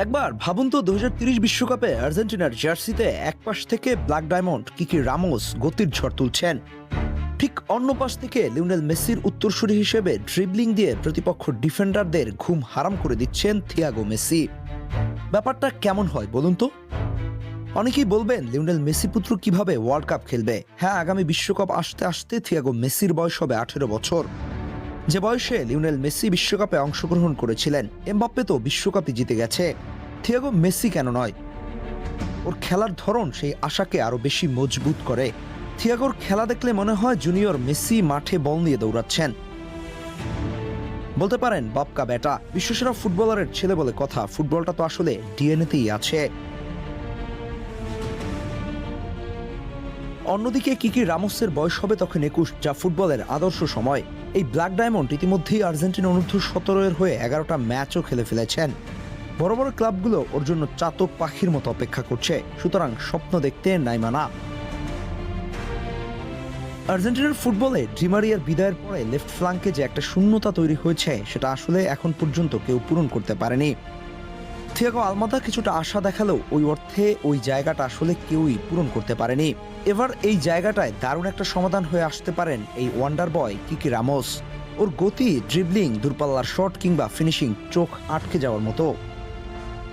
একবার ভাবুন তো ২০৩০ বিশ্বকাপে আর্জেন্টিনার জার্সিতে এক পাশ থেকে ব্ল্যাক ডায়মন্ড কিকি রামোস গতির ঝড় তুলছেন, ঠিক অন্য পাশ থেকে লিওনেল মেসির উত্তরসূরি হিসেবে ড্রিবলিং দিয়ে প্রতিপক্ষ ডিফেন্ডারদের ঘুম হারাম করে দিচ্ছেন থিয়াগো মেসি। ব্যাপারটা কেমন হয় বলুন তো? অনেকেই বলবেন লিওনেল মেসি পুত্র কিভাবে ওয়ার্ল্ড কাপ খেলবে। হ্যাঁ, আগামী বিশ্বকাপ আসতে আসতে থিয়াগো মেসির বয়স হবে 18 বছর। যে বয়সে লিওনেল মেসি বিশ্বকাপে অংশগ্রহণ করেছিলেন, এমবাপ্পে তো বিশ্বকাপই জিতে গেছে, থিয়াগো মেসি কেন নয়? ওর খেলার ধরন সেই আশাকে আরো বেশি মজবুত করে। থিয়াগোর খেলা দেখলে মনে হয় জুনিয়র মেসি মাঠে বল নিয়ে দৌড়াচ্ছেন। বলতে পারেন বাপকা বেটা, বিশ্বসেরা ফুটবলারের ছেলে বলে কথা। ফুটবলটা তো আসলে ডিএনএতেই আছে। অন্যদিকে কিকি রামোসের বয়স হবে তখন 21, যা ফুটবলের আদর্শ সময়। এই ব্ল্যাক ডায়মন্ড ইতিমধ্যেই আর্জেন্টিনা অনূর্ধ্ব 17 হয়ে 11টা ম্যাচও খেলে ফেলেছেন। বড় বড় ক্লাবগুলো ওর জন্য চাতক পাখির মতো অপেক্ষা করছে, সুতরাং স্বপ্ন দেখতে নাই মানা। আর্জেন্টিনার ফুটবলে ডিমারিয়ার বিদায়ের পরে লেফট ফ্ল্যাঙ্কে যে একটা শূন্যতা তৈরি হয়েছে, সেটা আসলে এখন পর্যন্ত কেউ পূরণ করতে পারেনি। থিয়াগো আলমাদা কিছুটা আশা দেখালেও ওই অর্থে ওই জায়গাটা আসলে কেউই পূরণ করতে পারেনি। এবার এই জায়গাটায় দারুণ একটা সমাধান হয়ে আসতে পারেন এই ওয়ান্ডার বয় কিকি রামোস। ওর গতি, ড্রিবলিং, দূরপাল্লার শট কিংবা ফিনিশিং চোখ আটকে যাওয়ার মতো।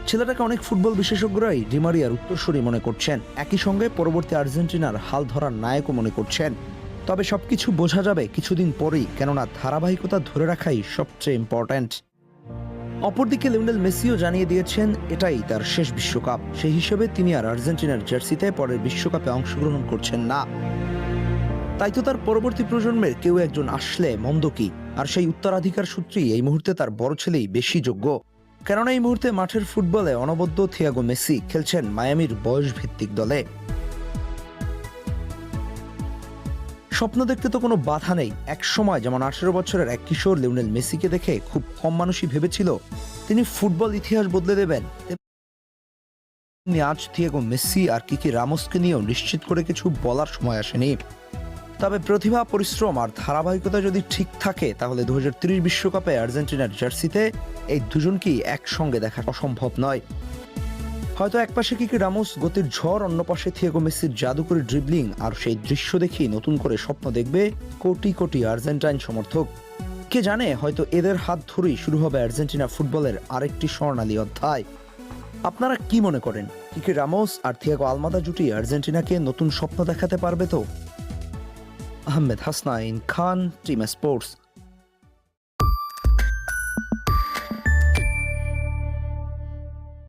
ছেলেটাকে অনেক ফুটবল বিশেষজ্ঞরাই ডিমারিয়ার উত্তরসূরি মনে করছেন, একই সঙ্গে পরবর্তী আর্জেন্টিনার হাল ধরার নায়কও মনে করছেন। তবে সবকিছু বোঝা যাবে কিছুদিন পরেই, কেননা ধারাবাহিকতা ধরে রাখাই সবচেয়ে ইম্পর্ট্যান্ট। অপরদিকে লিওনেল মেসিও জানিয়ে দিয়েছেন এটাই তার শেষ বিশ্বকাপ। সেই হিসেবে তিনি আর আর্জেন্টিনার জার্সিতে পরের বিশ্বকাপে অংশগ্রহণ করছেন না। তাই তো তার পরবর্তী প্রজন্মের কেউ একজন আসলে মন্দ কি? আর সেই উত্তরাধিকার সূত্রেই এই মুহূর্তে তার বড় ছেলেই বেশি যোগ্য। কেননা এই মুহূর্তে মাঠের ফুটবলে অনবদ্য থিয়াগো মেসি খেলছেন মায়ামির বয়সভিত্তিক দলে। স্বপ্ন দেখতে তো কোনো বাধা নেই। এক সময় যেমন 18 বছরের এক কিশোর লিওনেল মেসিকে দেখে খুব কম মানুষই ভেবেছিল তিনি ফুটবল ইতিহাস বদলে দেবেন, আজ থিয়াগো মেসি আর কিকি রামোসকে নিয়েও নিশ্চিত করে কিছু বলার সময় আসেনি। তবে প্রতিভা, পরিশ্রম আর ধারাবাহিকতা যদি ঠিক থাকে, তাহলে 2030 বিশ্বকাপে আর্জেন্টিনার জার্সিতে এই দুজনকেই একসঙ্গে দেখা অসম্ভব নয়। হয়তো একপাশে কিকি রামোস গতির ঝড়, অন্য পাশে থিয়াগো মেসির জাদুকরী ড্রিবলিং, আর সেই দৃশ্য দেখি নতুন করে স্বপ্ন দেখবে কোটি কোটি আর্জেন্টাইন সমর্থক। কে জানে, হয়তো এদের হাত ধরেই শুরু হবে আর্জেন্টিনা ফুটবলের আরেকটি স্বর্ণালী অধ্যায়। আপনারা কি মনে করেন, কিকি রামোস আর থিয়াগো আলমাদা জুটি আর্জেন্টিনাকে নতুন স্বপ্ন দেখাতে পারবে তো? আহমেদ হাসনাইন খান, টিম স্পোর্টস।